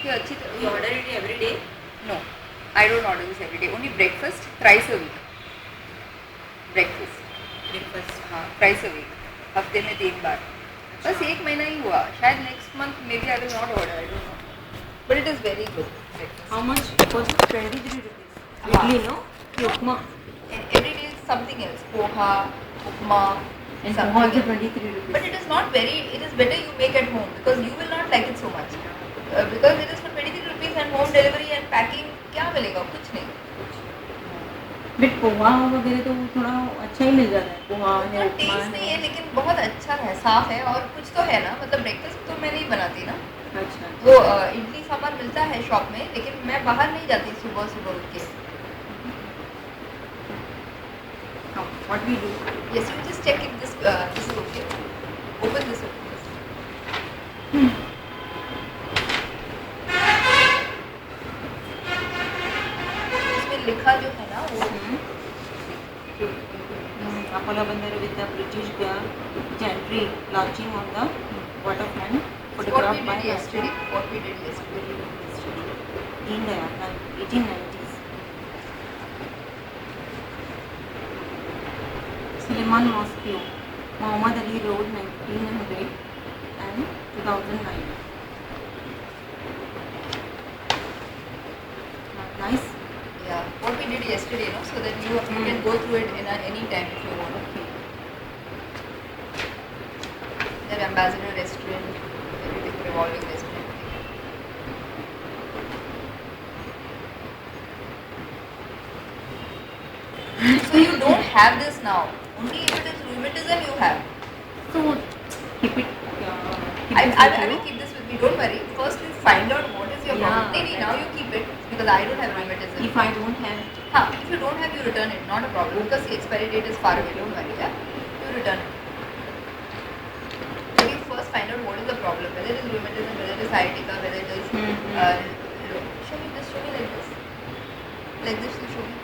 क्योंकि अच्छी You order it every day? No, I don't order this every day, only breakfast thrice a week. Breakfast Breakfast. हाँ, thrice a week, हफ्ते में 3 बार। बस 1 महीना ही हुआ, शायद next month may be I will not order, I don't know, but it is very good breakfast. How much? It was 23 rupees. Idli, no? The upma. And every day is something else, poha, upma, And something poha also else. 23 rupees. But it is not very, it is better you make at home because you will not like it so much. Because it is for 23 rupees and home delivery and packing, क्या मिलेगा? कुछ नहीं। But poha वगैरह तो थोड़ा अच्छा ही मिल जाता है, पोहा है, उपमा टेस्ट नहीं है है। लेकिन बहुत अच्छा है, साफ है और कुछ तो है ना, मतलब ब्रेकफास्ट तो मैं नहीं बनाती ना, अच्छा। तो इडली सांभर मिलता है शॉप में, लेकिन मैं बाहर नहीं जाती सुबह सुबह उठ के। What we do? Yes, you just check if this is okay. Open this. इसमें लिखा जो है ना वो Apollo Bandar with the British gentry launching on the waterfront, photographed by yesterday. What we did yesterday. in the 1890s. Suleiman Mosque, Muhammad Ali Road, 1900 and 2009. Nice. Yeah, what we did yesterday, no? So that you can go through it in any time if you want. Okay. The Ambassador Restaurant, everything revolving restaurant. So you don't have this now. Only if it is rheumatism you have. So keep it. I will keep this with me. Don't worry. First we find out what is your problem. Yeah. Now you keep it because I don't have rheumatism. If I don't have, if you don't have, you return it. Not a problem because the expiry date is far away. Don't worry. Yeah, you return it. So you first find out what is the problem. Whether it is rheumatism, whether it is sciatica, whether it is. Show me this. Show me like this. Like this. You show me.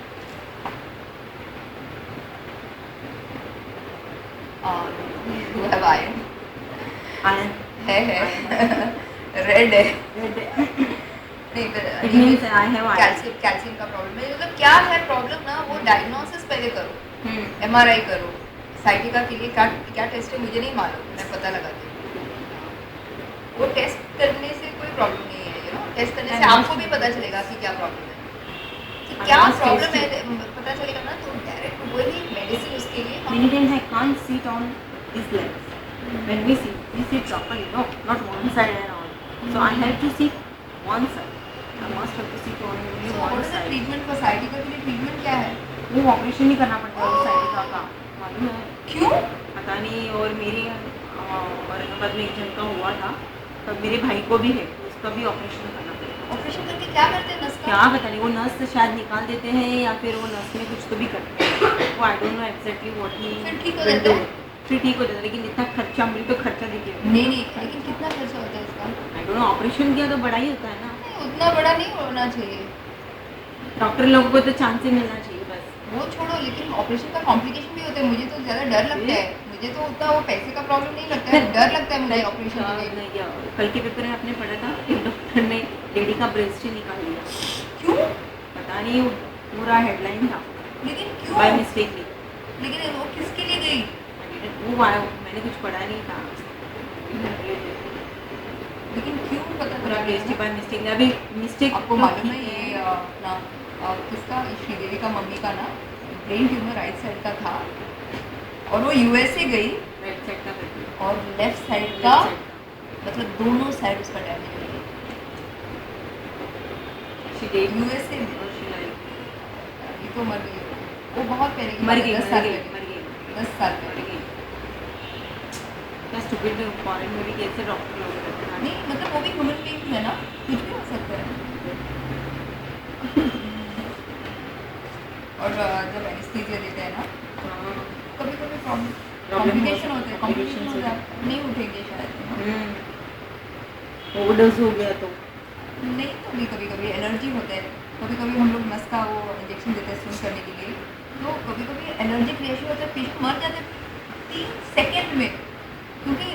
You have iron. iron. है red है नहीं It means I have iron. Calcium का problem है, मतलब क्या है problem ना, वो डायग्नोसिस पहले करो, MRI करो, साइटिका के लिए क्या टेस्ट है मुझे नहीं मालूम, मैं पता लगाती हूँ। वो टेस्ट करने से कोई प्रॉब्लम नहीं है, यू नो, टेस्ट करने से आपको भी पता चलेगा कि क्या प्रॉब्लम है, कि क्या प्रॉब्लम है पता चलेगा ना, तो डायरेक्ट वही मेडिसिन उसके लिए। Many times I can't sit on his legs. When we sit properly, no, not one side and all. So I have to sit one side. I must have to sit only one side. Treatment for sciatica के लिए treatment क्या है? वो operation ही करना पड़ता है sciatica का, मालूम है? क्यों? पता नहीं, और मेरे औरंगाबाद में एक जन का हुआ था, तब मेरे भाई को भी है, उसका भी ऑपरेशन करना पड़ेगा। ऑपरेशन करके क्या करते हैं नस का? क्या पता नहीं, वो नस से शायद निकाल देते हैं या फिर वो नस में कुछ तो भी करते हैं, वो आई don't know exactly what he. फिर ठीक हो जाता है? फिर ठीक हो जाता है, लेकिन इतना खर्चा, मुझे तो खर्चा देखिए। नहीं, लेकिन कितना खर्चा होता है इसका? आई डोंट नो, ऑपरेशन किया तो बड़ा ही होता है ना। नहीं, उतना बड़ा नहीं होना चाहिए। डॉक्टर लोगों को तो चांस ही मिलना चाहिए बस। वो छोड़ो, लेकिन ऑपरेशन का कॉम्प्लिकेशन भी होता है, मुझे तो ज़्यादा डर लगता है, मुझे तो उतना वो पैसे का प्रॉब्लम नहीं लगता है, डर लगता है मुझे ऑपरेशन के लिए। कल के पेपर में आपने पढ़ा था, एक डॉक्टर ने लेडी का ब्रेस्ट ही निकाल लिया। क्यों? पता नहीं, पूरा हेडलाइन था। लेकिन क्यों? By mistakenly. लेकिन वो किसके लिए गई? वो मैंने कुछ पढ़ा नहीं था, लेकिन क्यों पता पूरा चला? Breast by mistake. अभी मिस्टेक आपको मालूम है ये अपना किसका, श्रीदेवी का मम्मी का ना ब्रेन ट्यूमर राइट साइड का था और वो USA गई, राइट साइड का और लेफ्ट साइड का, मतलब दोनों साइड उसका डैमेज हो गया। USA में ये तो मर गई, वो बहुत पहले की मर गई, 10 साल पहले। क्या स्टूपिड फॉरेन में भी कैसे डॉक्टर लोग रहते हैं। नहीं, मतलब वो भी ह्यूमन बीइंग है ना, कुछ भी हो सकता है। और जब एनेस्थीसिया देते हैं ना, कभी कभी कॉम्प्लिकेशन होते हैं, कॉम्प्लिकेशन हो जाते हैं, नहीं उठेंगे शायद। ओवरडोज हो गया तो नहीं, कभी कभी एलर्जी होता है, कभी कभी हम लोग नस का वो इंजेक्शन देते हैं स्विम करने के लिए, तो कभी कभी एलर्जिक रिएक्शन होता है, पेशेंट मर जाते हैं 3 सेकेंड में, क्योंकि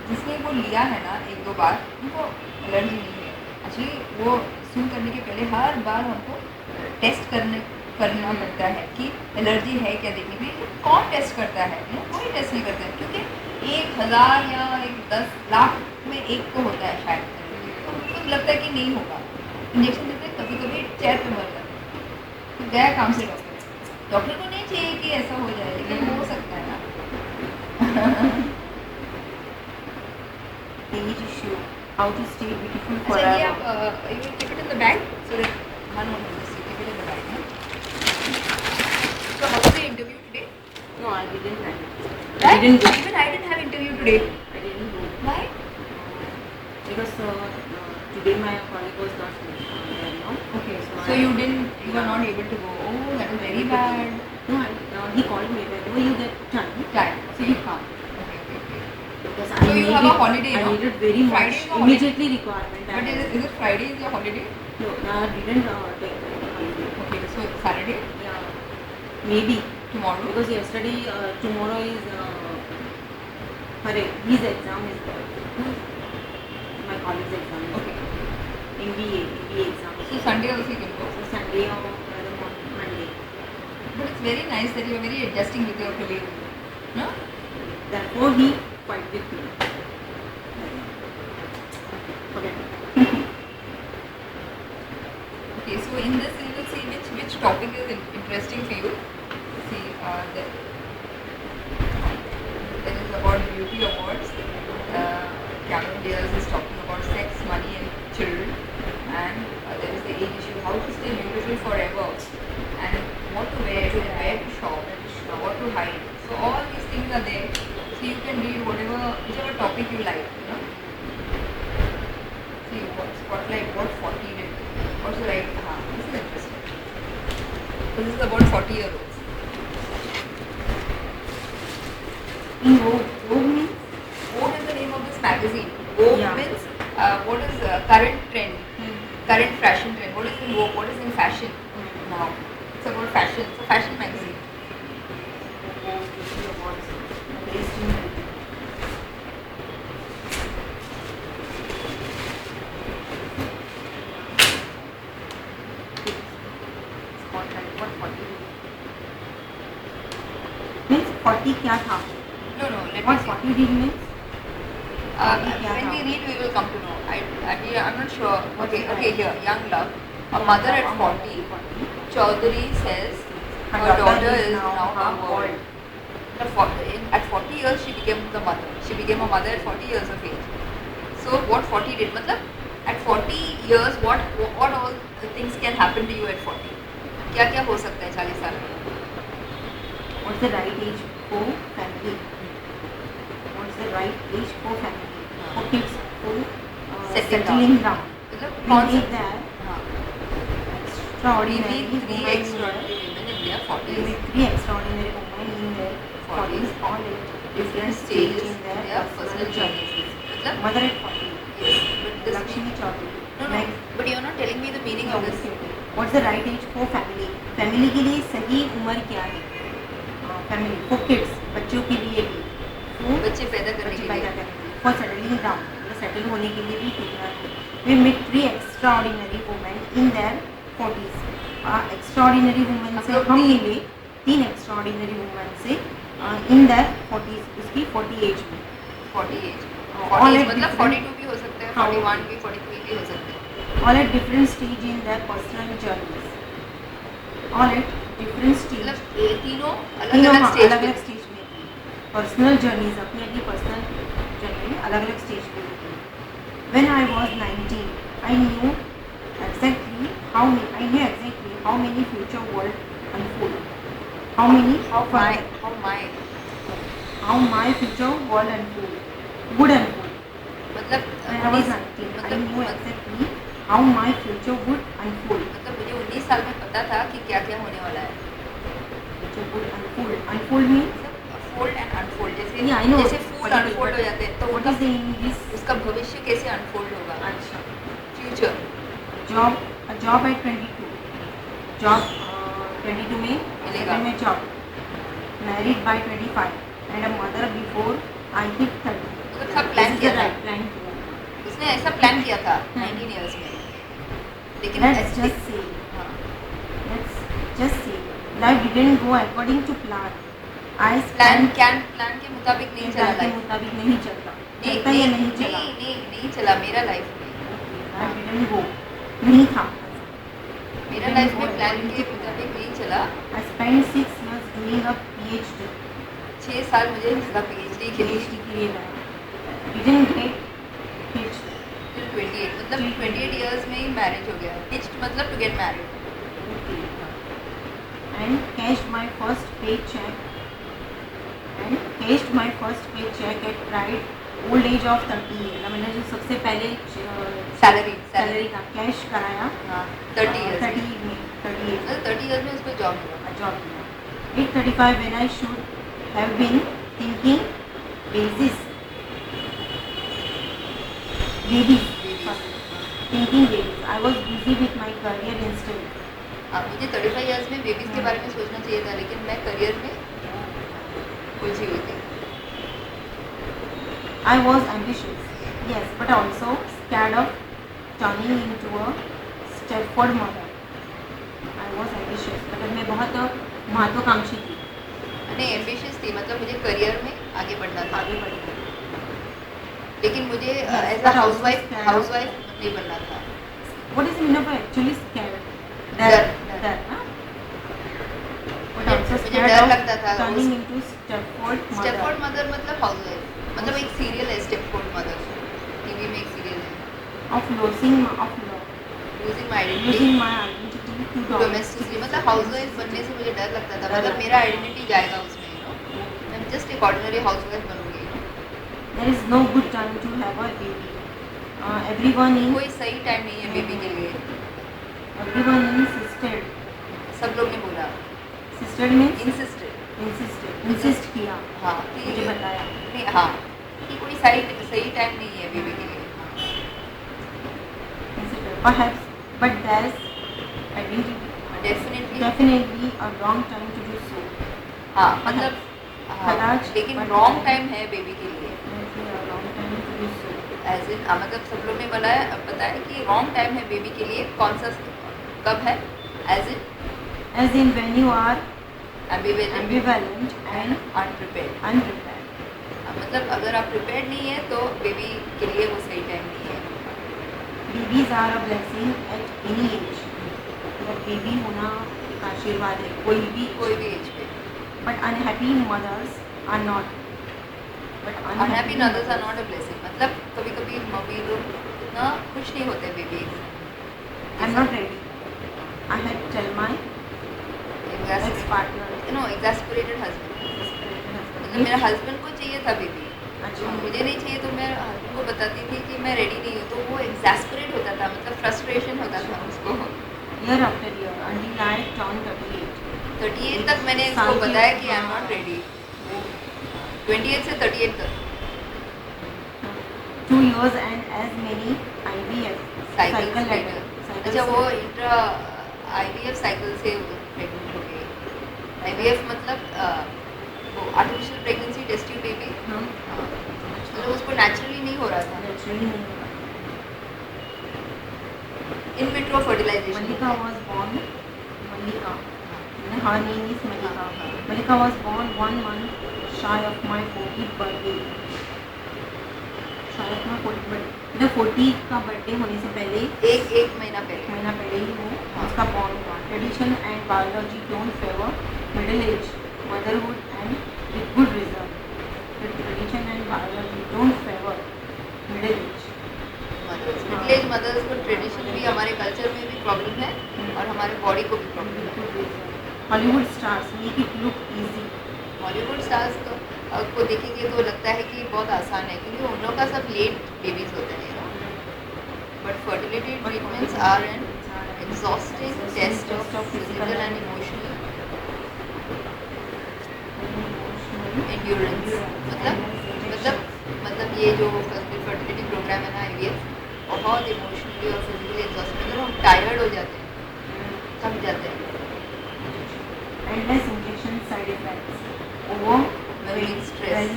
जिसने वो लिया है ना 1-2 बार, उनको एलर्जी नहीं है। एक्चुअली वो सूंघ करने के पहले हर बार हमको टेस्ट करना पड़ता है कि एलर्जी है क्या देखने के लिए। कौन टेस्ट करता है? कोई टेस्ट नहीं करता है, क्योंकि 1000 या 10 लाख में एक को होता है शायद। तो मुझको लगता है कि नहीं होगा। इंजेक्शन देते हैं, कभी कभी चेयर पे मर जाते हैं, तो गया काम से डॉक्टर को नहीं चाहिए कि ऐसा हो जाए, लेकिन हो सकता है ना। Age issue, how to stay beautiful अच्छा, ये forever. आप you will keep it in the bag so that one won't notice. You keep it in the bag, huh? So how was the interview today? No, I didn't have it. Right? I didn't go. Even I didn't have interview today. I didn't go. Why? Because today my colleague was not there, no? Okay, So so I- you were not able to go. Oh, that was very bad. No, he called me whenever you get time. Time. So you come. Okay, okay, okay. Because So you have a needed- holiday, I no? needed very Friday much. is a holiday. Immediately requirement. But is it Friday is your holiday? No, I didn't take holiday. Okay, so Saturday, Yeah, maybe tomorrow. because yesterday, tomorrow is his exam is there. My college's exam. Is Okay. MBA exam. So Sunday also you can go. So Sunday or Monday. But it's very nice that you are very adjusting with your colleague. No? Therefore, he fight with me. Forget it. Okay, so in this you will see which topic is interesting for you. See, there is about beauty awards. Cameron Diaz is talking about sex, money, and children. And there is the age issue: how to stay beautiful forever, and what to wear, and where to shop, what to hide. So all these things are there. So you can read whichever topic you like. You know. See what 40 did. What's the right? This is interesting. So this is about 40-year-olds. In Vogue means Vogue is the name of this magazine. Vogue Yeah. means what is current trend, current fashion trend. What is in Vogue? What is in fashion now? It's about fashion. It's a fashion magazine. Beauty awards based in Delhi. Spotlight, what 40 means 40 क्या था? No, let me What see. 40 did means? When we read, we will come to know. I'm not sure. Okay, here, young love. A mother at 40. Chaudhary says her daughter is now her world. At 40 years, she became the mother. She became a mother at 40 years of age. So what 40 did? मतलब at 40 years, what all things can happen to you at 40? क्या क्या हो सकता है 40 साल में? What's the right age for family? What's the right age for family? For kids for settling down. मतलब We कौन need सा? that हाँ. extraordinary We need 3 women in extraordinary women in their 40s. We need 3 extraordinary women in their 40s, all at different stages in their personal journeys. मतलब Mother at 40. yes, but this Lakshmi Chaudhary. no, Next. but you're not telling me the meaning of this. What's the right age for family? Family के लिए सही उम्र क्या है? Family for kids, बच्चों के लिए भी. For बच्चे पैदा करने बच्चे के पैदा लिए. करने के लिए. For settling down, सेटल होने के लिए भी कितना है? We meet 3 extraordinary women in their 40s. Extraordinary women से हम मिले 3 extraordinary women से in their 40s, उसकी 40 age में. 40 age. All 40 at मतलब different- 42 भी हो सकता है, हाँ. 41 भी, 43 भी हो सकता है. All at different stage in their personal journeys. All at different stage. मतलब ये तीनों तीनों अलग-अलग स्टेज अलग पे. अलग स्टेज में थी. पर्सनल जर्नीज अपनी अपनी पर्सनल जर्नी में अलग अलग स्टेज पे थी. When I was 19, I knew exactly how many future world unfold. How my future world unfold would unfold. मतलब When I was 19, I knew exactly how my future would unfold. मतलब मुझे 19 साल में पता था कि क्या क्या होने वाला है. Future would unfold. Unfold means fold and unfold जैसे Yeah, I know. जैसे फूल अनफोल्ड हो जाते हैं तो what is the English? उसका भविष्य कैसे अनफोल्ड होगा. अच्छा. Future. A job at 22. Job 22 में मिलेगा. में job. Married by 25 and a mother before I hit 30. तो था प्लान This is किया the था. right plan. उसने ऐसा प्लान किया था 19 इयर्स में लेकिन let's just say, हाँ, life didn't go according to plan. I plan spent के मुताबिक नहीं चला plan के लाइफ, मुताबिक नहीं चलता, नहीं चलता या नहीं चला? नहीं चला मेरा लाइफ में, Life didn't go, नहीं था. मेरा लाइफ में प्लान के मुताबिक नहीं चला। I spent 6 years doing a PhD. 6 साल मुझे लगा PhD के लिए, PhD के लिए लगा. Didn't get hitched. फिर 28 मतलब 28 इयर्स में ही मैरिज हो गया। हिच्ड मतलब to get married. And cashed my first paycheck at right old age of 30 years. मैंने जो सबसे पहले सैलरी का कैश कराया, हाँ 30 इयर्स 30 में 38 मतलब 30 इयर्स में उसको जॉब मिला। जॉब किया. 8:35 when I should have been thinking babies. I was busy with my career instead. मुझे 35 इयर्स में बेबीज के बारे में सोचना चाहिए था, लेकिन मैं करियर में उलझी हुई थी। I was ambitious, yes, but also scared of turning into a Stepford mother. I was ambitious, मतलब मैं बहुत महत्वाकांक्षी थी, मैंने एम्बिशियस थी, मतलब मुझे करियर में आगे बढ़ना था, आगे बढ़ना. लेकिन मुझे Yes, as a but also scared. Housewife नहीं बनना था। What is the meaning of actually scared? डर ना? But मुझे also मुझे scared डर of लगता था। turning into Stepford mother. Stepford mother मतलब हाउसवाइफ, मतलब एक सीरियल है स्टेपफोर्ड मदर, टीवी में एक सीरियल है। Of losing losing my identity my identity to domestically, मतलब हाउसवाइफ बनने से मुझे डर लगता था, मतलब मेरा आइडेंटिटी जाएगा उसमें, मैं जस्ट एक ऑर्डिनरी हाउसवाइफ बनूंगी। There is no good time to have a baby. Everyone कोई सही टाइम नहीं है बेबी के लिए, insisted. सब लोग ने बोला, Insisted means इंसिस्टेड, insist किया, हाँ मुझे कि बताया. नहीं, हाँ कि कोई सही टाइम नहीं है बेबी के लिए। Insisted. Perhaps, but there's definitely a wrong time to do so. हाँ मतलब हाँ, कदाच, लेकिन but रॉन्ग टाइम है बेबी के लिए, Definitely a wrong time to do so. As in मतलब सब लोग ने बताया कि रॉन्ग टाइम है बेबी के लिए, कौन सा कब है, as As in when you are ambivalent ambivalent and unprepared, unprepared. मतलब अगर आप प्रिपेयर्ड नहीं है तो बेबी के लिए वो सही टाइम नहीं है। Babies are a blessing at any age. मतलब बेबी होना एक आशीर्वाद है, कोई भी. एज पे। But unhappy mothers are not. Unhappy mothers are not a blessing, मतलब कभी कभी मम्मी लोग इतना खुश नहीं होते baby. I'm not ready. I had tell my ex-partner. Exasperated husband, मतलब मेरा हस्बैंड को चाहिए था बेबी, अच्छा. मुझे नहीं चाहिए, तो मैं हस्बैंड को बताती थी कि मैं रेडी नहीं हूँ, तो वो एग्जैस्परेट होता था, मतलब फ्रस्ट्रेशन होता था उसको। Year after year until I turned 38. 38 तक मैंने उसको बताया कि आई एम नॉट रेडी, 28 से 38 तक 2 years and as many IVF cycle cycle later. cycles अच्छा, वो later. इंट्रा IVF साइकिल से प्रेग्नेंट हो गई। IVF मतलब वो artificial pregnancy test tube baby, हाँ, मतलब उसको नेचुरली नहीं हो रहा था, naturally नहीं हुआ. In vitro fertilisation. Malika was born. Malika. Her name is Malika. हाँ. Malika was born 1 month shy of my 40th birthday. Shy of my 40th birthday. मतलब 40th का बर्थडे होने से पहले एक महीना एक पहले। महीना पहले ही वो हाँ. उसका बॉर्न हुआ. Tradition and biology don't favor middle age motherhood and with good result. Tradition and biology don't favor middle age. Mothers, middle age mothers को ट्रेडिशन भी, हमारे कल्चर में भी प्रॉब्लम है और हमारे बॉडी को भी प्रॉब्लम है। Good result. Hollywood stars make it look easy. Hollywood stars को देखेंगे तो लगता है कि बहुत आसान है, क्योंकि उन लोग का सब लेट बेबीज होते हैं, but fertility treatments are an exhausting test of physical and emotional endurance। मतलब ये जो फर्टिलिटी प्रोग्राम है ना IVF, बहुत इमोशनली और फिजिकली एग्जॉस्टिंग, मतलब हम टायर्ड हो जाते हैं, थक जाते हैं। Endless injection side effects, Overwhelming stress,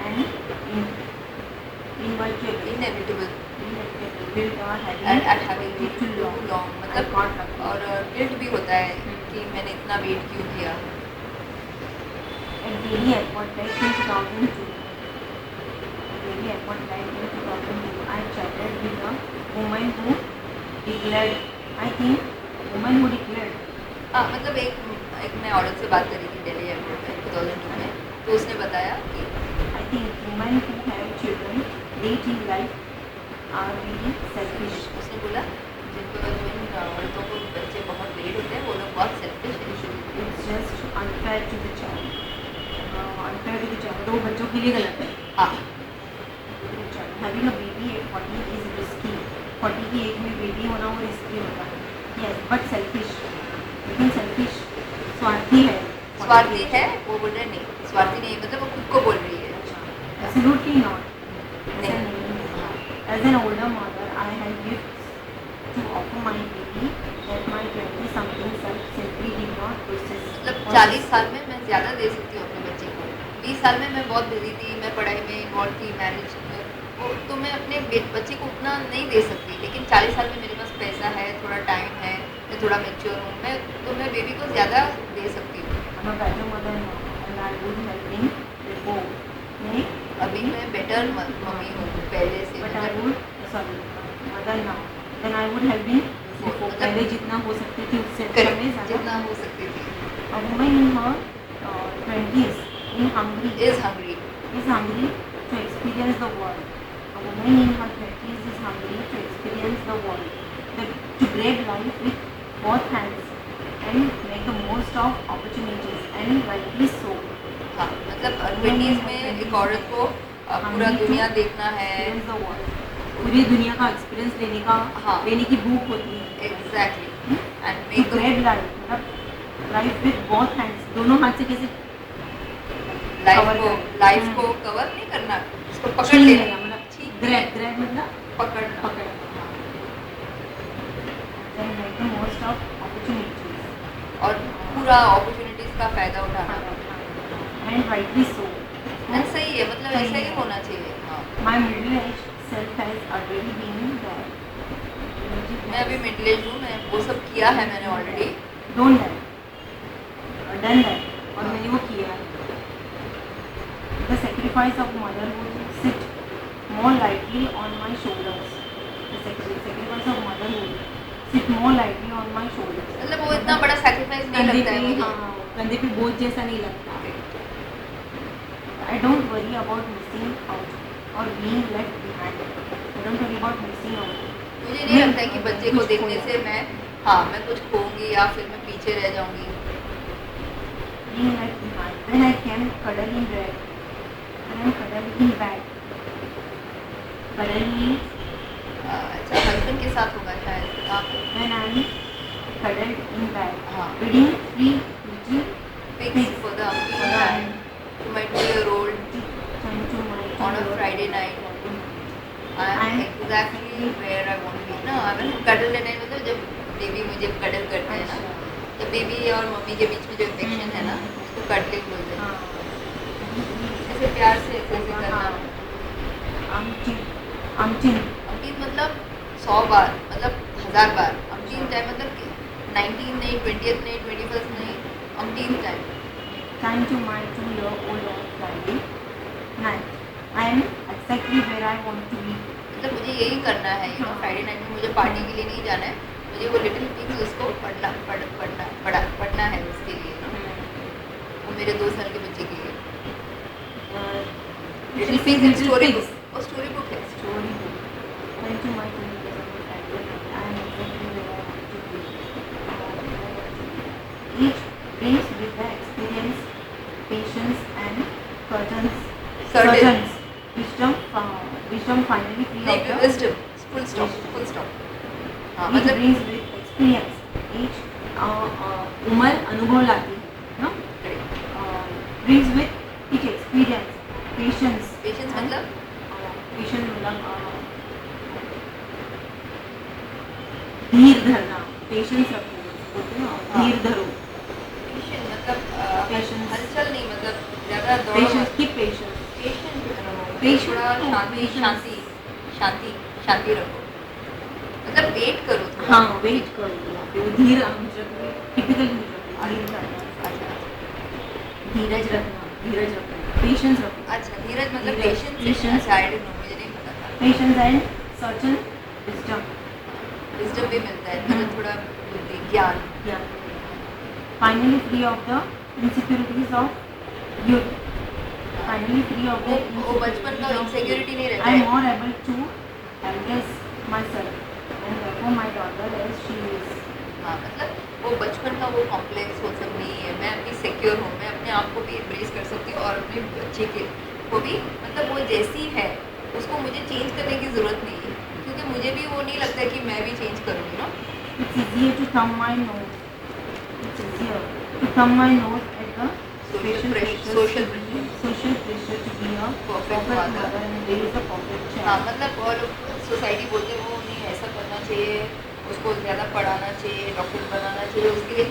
and inevitable inevitable guilt और at having too long, मतलब मतलब और गिल्ट भी होता है कि मैंने इतना वेट क्यों किया। at Delhi airport back in 2002. Delhi airport back in 2002, I chatted with a woman who declared, I think, woman who declared, हाँ, मतलब एक मैं औरत से बात करी थी दिल्ली एयरपोर्ट में 2002 में, तो उसने बताया कि I think women who have children late in life are very selfish. उसने बोला जिन औरतों को बच्चे बहुत लेट होते हैं वो लोग बहुत सेल्फिश है। It's just unfair to the child. Unfair to the child. तो वो बच्चों के लिए गलत है. हाँ, Having a baby at 40 is risky. 40 की एज में बेबी होना वो रिस्की होता है. Yes, but selfish. लेकिन selfish स्वार्थी है. स्वार्थी है वो बोल रहे नहीं, स्वार्थी नहीं, मतलब वो खुद को बोल रही है। Absolutely not. नहीं, As an older mother, I had gifts to offer my baby that my 20-something self simply did not process. मतलब 40 साल में मैं ज़्यादा दे सकती हूँ अपने बच्चे को। 20 साल में मैं बहुत बिजी थी, मैं पढ़ाई में इन्वॉल्व थी, मैरिज में, तो मैं अपने बच्चे को उतना नहीं दे सकती। लेकिन 40 साल में मेरे पास पैसा है, थोड़ा टाइम है, मैं थोड़ा मैच्योर हूँ, तो मैं बेबी को ज़्यादा दे सकती हूँ। I'm a better mother now, and I would have been before. अभी मैं बेटर मम्मी हूँ पहले से। But I would, sorry, mother now. Then I would have been before. पहले जितना हो सकती थी उससे अच्छा मैं ज़्यादा जितना हो सकती थी। A woman in her 20s in Hungary is hungry to experience the world. A woman in her 20s is hungry to experience the world. To grab life with both hands and make the most of opportunities, and rightly so. हाँ, मतलब 20s में एक औरत को पूरा दुनिया देखना है, Experience the world. पूरी दुनिया का एक्सपीरियंस लेने का हाँ, लेने की भूख होती है. Exactly and To make grab life, मतलब life with both hands. दोनों हाथ से कैसे लाइफ को कवर नहीं करना, उसको पकड़ छीन लेना, लेना, मतलब ठीक grab मतलब पकड़ना। पकड़ना. Then make the most of opportunities. और पूरा अपॉर्चुनिटीज का फायदा उठाना। And rightly so. And सही है, मतलब ऐसा ही होना चाहिए। हाँ, My middle-aged self has already been there. मैं अभी मिडिल एज हूँ, मैं वो सब किया है मैंने already. Don't that. Done that. और मैंने वो किया है. The sacrifice of motherhood sit more lightly on my shoulders. The sacrifice of motherhood sit more lightly on my shoulders. मतलब वो इतना बड़ा सैक्रिफाइस नहीं लगता है मुझे। हाँ, कंधे पे बोझ जैसा नहीं लगता. I don't worry about missing out or being left behind. I don't worry about missing out. मुझे नहीं लगता है कि बच्चे को देखने से मैं कुछ खोऊंगी या फिर मैं पीछे रह जाऊंगी। Being left behind. When I can cuddle in bed. When I'm cuddling in bed. Cuddle means अच्छा, हस्बैंड के साथ होगा शायद आप। when I'm cuddled in bed. हाँ, Reading free little pics for the to my 2-year-old time to my on a Friday night. I am exactly where I want to be ना। अगर cuddle लेना है मतलब जब बेबी मुझे cuddle करते हैं ना, जब बेबी और मम्मी के बीच में जो इन्फेक्शन है ना, उसको cuddling बोलते हैं। ऐसे प्यार से ऐसे करना। Umpteen मतलब 100 बार, मतलब 1000 बार। umpteen टाइम मतलब 19 नहीं, 20th नहीं, 21st नहीं, umpteen time. time to my 2-year-old on Friday night. I am exactly where I want to be. मतलब मुझे यही करना है, फ्राइडे नाइट में मुझे पार्टी के लिए नहीं जाना है, मुझे वो लिटिल थिंग्स उसको पढ़ना है उसके लिए, वो मेरे 2 साल के बच्चे के लिए। लिटिल थिंग्स स्टोरी बुक, वो स्टोरी बुक है। Story book. Time to my 2-year-old on Friday night. I am exactly where I want to be. Each brings with the experience, patience and surgeons. Wisdom finally free of नहीं, the wisdom, full stop. हाँ, each मतलब brings with experience. Each उम्र अनुभव लाती है ना. Brings with each experience, patience. Patience and, मतलब patience मतलब धीर धरना. Patience रखो बोलते हैं, धीर धरो. पेशेंट मतलब Patience. हलचल नहीं, मतलब ज़्यादा दौड़ो Patience, मत। keep patience. पेशेंट रहो, Patient, थोड़ा oh, शांति patience. शांति शांति शांति रखो, मतलब वेट करो थोड़ा। हाँ वेट करो, वो धीर टिपिकल अच्छा धीरज रखना, पेशेंस रखना। अच्छा, धीरज मतलब धीरज, पेशेंस। patience। अच्छा, आई डिडंट नो, मुझे नहीं पता था। Patience and certain wisdom, wisdom भी मिलता है, मतलब थोड़ा बुद्धि, ज्ञान। Finally free of the insecurities of youth, finally free of the वो बचपन का इनसिक्योरिटी नहीं रहता आई एम है। More able to embrace myself and therefore my daughter as she is. हाँ, मतलब वो बचपन का वो कॉम्प्लेक्स वो सब नहीं है, मैं अभी सिक्योर हूँ, मैं अपने आप को भी एम्ब्रेस कर सकती हूँ और अपने बच्चे को भी, मतलब वो जैसी है उसको मुझे चेंज करने की ज़रूरत नहीं है, क्योंकि मुझे भी वो नहीं लगता है कि मैं भी चेंज करूँगी ना। It's easier to thumb my nose. It's easier to thumb my nose at the Social pressure, social social pressure to be a Perfect mother. and raise a perfect child. हाँ, मतलब और सोसाइटी बोलते हैं वो नहीं ऐसा करना चाहिए, उसको ज़्यादा पढ़ाना चाहिए, डॉक्टर बनाना चाहिए, उसके लिए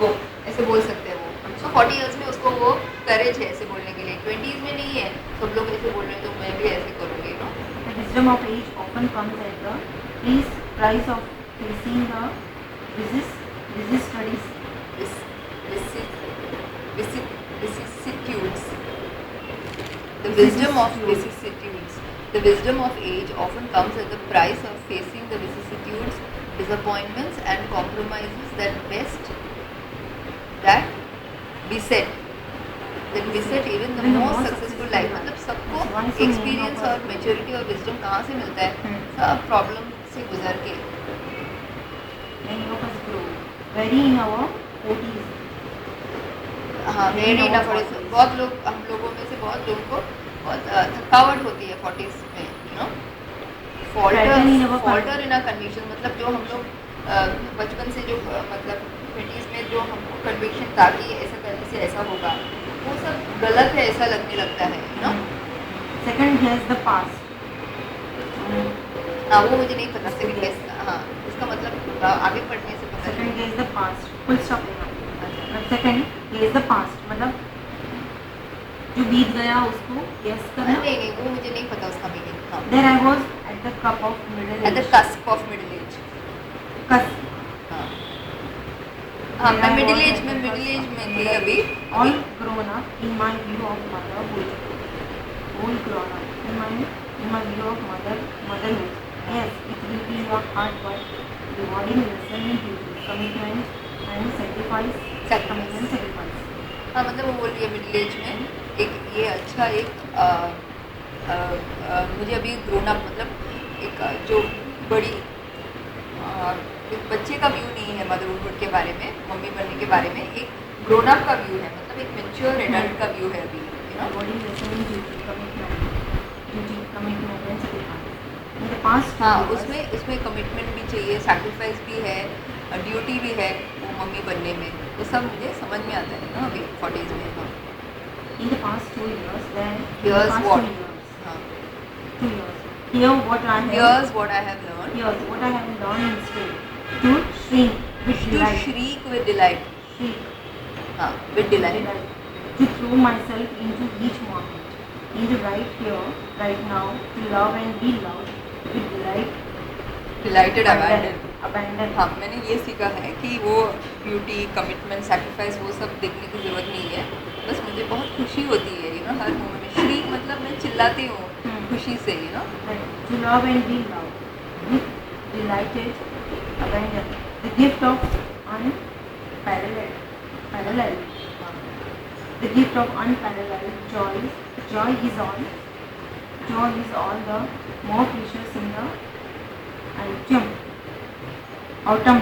वो ऐसे बोल सकते हैं वो। तो 40 इयर्स में उसको वो करेज है ऐसे बोलने के लिए, 20s में नहीं है, सब लोग ऐसे बोल रहे हैं तो मैं भी ऐसे करूँगी ना। The wisdom of age often comes at the price of facing the vicissitudes. Vicissitudes. The wisdom of vicissitudes. The wisdom of age often comes at the price of facing the vicissitudes, disappointments, and compromises that beset even the most successful life. मतलब सबको experience और maturity और wisdom कहाँ से मिलता है? सब problem से गुजर के। Many of us grow very in our 40s. हाँ, वेरी इनफ। बहुत लोग, हम लोगों में से बहुत लोगों को बहुत थकावट होती है 40s में, you know, falter in a condition, मतलब जो हम लोग बचपन से जो मतलब 20s में जो हमको कन्विक्शन था कि ऐसा करने से ऐसा होगा, वो सब गलत है ऐसा लगने लगता है, you know. Second, here's the past. हाँ, वो मुझे नहीं पता सेकंड केस। हाँ, उसका मतलब आगे पढ़ने से पता Second, here's the past. Full stop लेना। अच्छा, Second, here's the past. मतलब जो बीत गया उसको yes करना। नहीं, वो मुझे नहीं पता उसका मीनिंग। हाँ, There I was at the cup of middle age. At the cusp of middle age. Cusp. हाँ, मैं मिडिल एज में थी अभी। All grown up in my view of motherhood. All grown up in my view of motherhood. Yes, it will be a hard but rewarding lesson in duty, commitment and sacrifice. हाँ, मतलब वो बोल रही है middle age में एक ये अच्छा मुझे अभी ग्रोन अप, मतलब एक जो बड़ी एक बच्चे का व्यू नहीं है मदरहुड के बारे में, मम्मी बनने के बारे में, एक ग्रोन अप का व्यू है, मतलब एक मैच्योर एडल्ट का व्यू है अभी, you know. Rewarding lesson in duty, commitment and sacrifice. In the past, हाँ, उसमें कमिटमेंट भी चाहिए, सैक्रिफाइस भी है, ड्यूटी भी है वो मम्मी बनने में, तो सब मुझे समझ में आता है ना अभी 40s में। हाँ, in the past 2 years, then Here's past what? 2 years, हाँ, 2 years. Here what I have. here's what I have learned. Here's what I have learned instead. To shrink with To delight. shriek with delight. Shriek. हाँ, with delight. To throw myself into each moment, in the right here, right now, to love and be loved with delight. Delighted abandon. Abandon. हाँ, मैंने ये सीखा है कि वो beauty, commitment, sacrifice वो सब देखने की ज़रूरत नहीं है, बस मुझे बहुत खुशी होती है, यू नो, हर मोमेंट में। श्रीक मतलब मैं चिल्लाती हूँ खुशी से, you know. Right. To love and be loved with delighted abandon. The gift of unparalleled. The gift of unparalleled joy. Joy is all the more precious in the autumn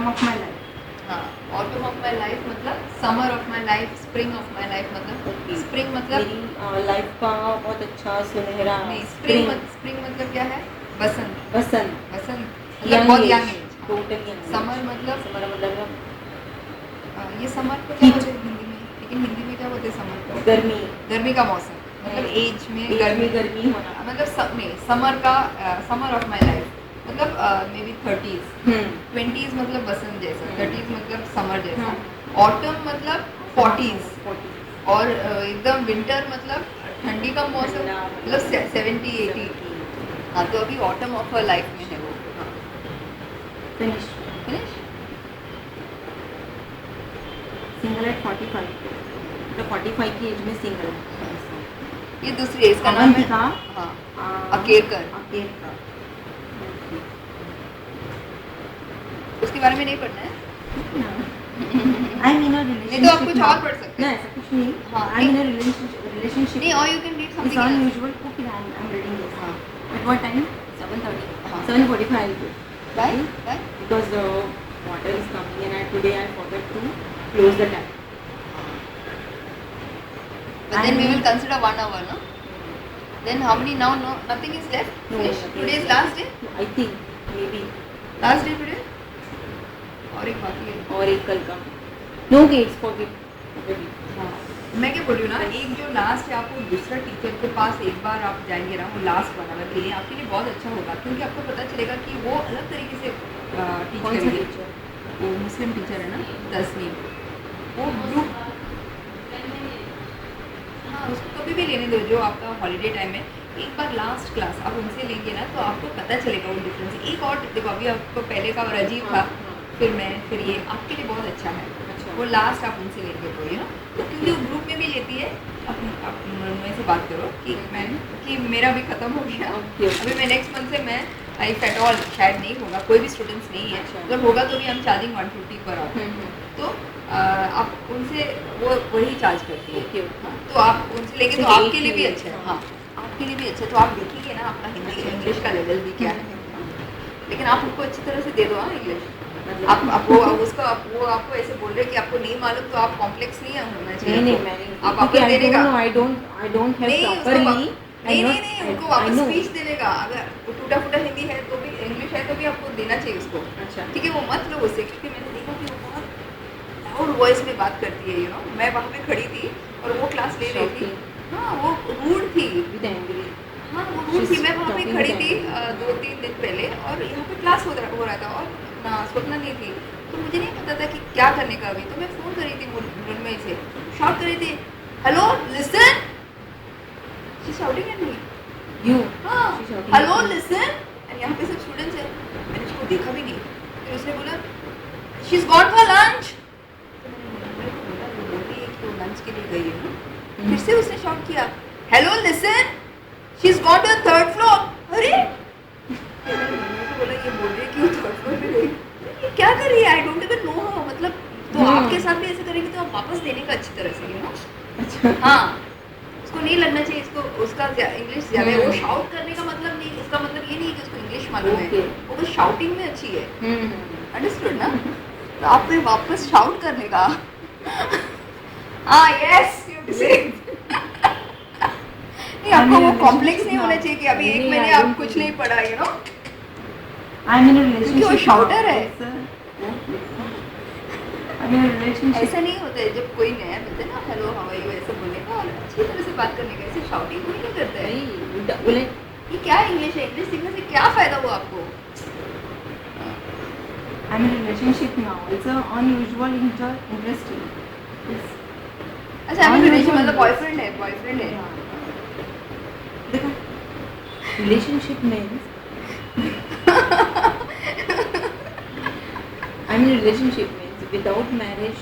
of my life. हाँ, autumn of my life मतलब summer of my life, spring of my life मतलब spring मतलब मेरी life का बहुत अच्छा सुनहरा नहीं, स्प्रिंग मतलब क्या है? बसंत बसंत मतलब बहुत यंग एज। टोटली समर मतलब मतलब ये समर को क्या बोलते हैं हिंदी में, लेकिन हिंदी में क्या बोलते हैं समर को? गर्मी का मौसम, मतलब एज में गर्मी होना, मतलब समर का समर ऑफ माई लाइफ मतलब मे बी 30s, 20s मतलब बसंत जैसा, 30s मतलब समर जैसा, ऑटम मतलब 40s और एकदम विंटर मतलब ठंडी का मौसम, मतलब 70-80। हाँ तो अभी ऑटम ऑफ हर लाइफ में है वो। हाँ फिनिश फिनिश। सिंगल एट 45, तो 45 की एज में सिंगल। ये दूसरी है, इसका नाम है अवंतिका हाँ अकेरकर। अकेरकर। उसके बारे में नहीं पढ़ना है। I mean a relationship. नहीं तो आप कुछ और पढ़ सकते ना, हैं। ऐसा कुछ नहीं। हाँ, आई मीन अ रिलेशनशिप। नहीं, और you can read It's something else. unusual. Okay, I'm reading this. हाँ At what time? 7:30. हाँ 7:45 I'll do. Bye bye. Because the water is coming and today I forgot to close the tap. But then we will consider 1 hour, no? Then how many now? No, nothing is left. No, Finish. nothing Today is is left. last day. I think maybe Last day today. और एक बाकी है। और एक कल का. No gates for the. हाँ मैं क्या बोल रही हूँ ना, एक जो लास्ट है आपको दूसरा टीचर के पास एक बार आप जाएंगे ना, वो लास्ट 1 आवर के लिए आपके लिए बहुत अच्छा होगा, क्योंकि आपको पता चलेगा कि वो अलग तरीके से टीच कौन सा करेगी। टीचर? वो मुस्लिम टीचर है ना, तस्नीम, वो ग्रुप। हाँ उसको कभी भी लेने दो, जो आपका हॉलीडे टाइम है, एक बार लास्ट क्लास आप उनसे लेंगे ना तो आपको पता चलेगा वो डिफरेंस। एक और देखो, अभी आपको पहले का और अजीब था, फिर मैं, फिर ये आपके लिए बहुत अच्छा है। अच्छा। वो लास्ट आप उनसे लेंगे तो यू नो, तो क्योंकि वो ग्रुप में भी लेती है। आप मैं से बात करो कि मैं, कि मेरा भी ख़त्म हो गया। Okay. अभी मैं नेक्स्ट मंथ से मैं आई एट ऑल शायद नहीं होगा, कोई भी स्टूडेंट्स नहीं है। अच्छा। अगर होगा तो भी हम चार्जिंग 150 पर आवर। तो आप उनसे वो वही चार्ज करती है। Okay. हाँ, तो आप उनसे लेंगे तो ठीक है, आपके एक लिए भी मिनट। अच्छा है। हाँ आपके लिए भी अच्छा है, तो आप देखेंगे ना अपना हिंदी इंग्लिश का लेवल भी क्या है। लेकिन आप उनको अच्छी तरह से दे दो। हाँ इंग्लिश आप वो उसको वो आपको ऐसे बोल रहे हैं कि आपको नहीं मालूम, तो आप कॉम्प्लेक्स नहीं होना चाहिए। नहीं मैंने आप आपको देने का I don't have नहीं, उसको properly. नहीं उनको वापस स्पीच देने का। अगर वो टूटा फूटा हिंदी है तो भी, इंग्लिश है तो भी आपको देना चाहिए उसको। अच्छा। ठीक है, वो मत लो उससे, क्योंकि मैंने देखा कि वो बहुत लाउड वॉइस में बात करती है। यू नो, मैं वहाँ पे खड़ी थी और वो क्लास ले रही थी। हाँ वो रूड थी। With angry. हाँ वो रूड थी। मैं वहाँ पे Talking खड़ी with थी anger. 2-3 दिन पहले, और यहाँ पे क्लास हो रहा था और ना स्वप्ना नहीं थी, तो मुझे नहीं पता था कि क्या करने का। अभी तो मैं फ़ोन कर रही थी मुन्मय से, शॉट कर रही थी, hello listen, she shouting at me. You. हाँ She's shouting hello at me. Listen, and यहाँ पे सब स्टूडेंट्स हैं। मैंने उसको देखा भी नहीं, फिर उसने बोला she is gone for lunch. मैंने बोला वो बोल रही है कि वो लंच के लिए गई है ना। फिर से उसने शॉट किया, hello listen, she is gone to the 3rd floor. अरे मैंने तो बोला ये बोल रही है कि वो 3rd फ्लोर पे गई, ये क्या कर रही है, आई डोंट इवन नो हर। मतलब तो आपके साथ भी ऐसे करेगी तो आप वापस देने का अच्छी तरह से, यू नो। अच्छा। हाँ उसको नहीं लगना चाहिए, इसको उसका इंग्लिश ज़्यादा है। वो शाउट करने का मतलब नहीं, इसका मतलब ये नहीं है कि उसको इंग्लिश मालूम है, Okay. वो बस शाउटिंग में अच्छी है। अंडरस्टूड ना? तो आपको ये वापस शाउट करने का। हाँ यस यू से। नहीं आपको वो कॉम्प्लेक्स नहीं होना चाहिए कि अभी एक नहीं, महीने I आप don't कुछ think नहीं पढ़ा, you know. I'm in a relationship. क्योंकि वो shouter है। I'm in a relationship. ऐसा नहीं होता है, जब कोई नया मिलता है ना, हेलो हाउ आर यू, ऐसे बोलने का और अच्छी तरह से बात करने का, ऐसे शाउटिंग कोई नहीं करता है। नहीं, बोले ये क्या इंग्लिश है, इंग्लिश सीखने से क्या फ़ायदा हुआ आपको? I'm in a relationship now. It's a unusual, interesting. It's अच्छा आई मीन रिलेशन मतलब बॉयफ्रेंड है, बॉयफ्रेंड है। देखा, relationship means I'm in a relationship means without marriage,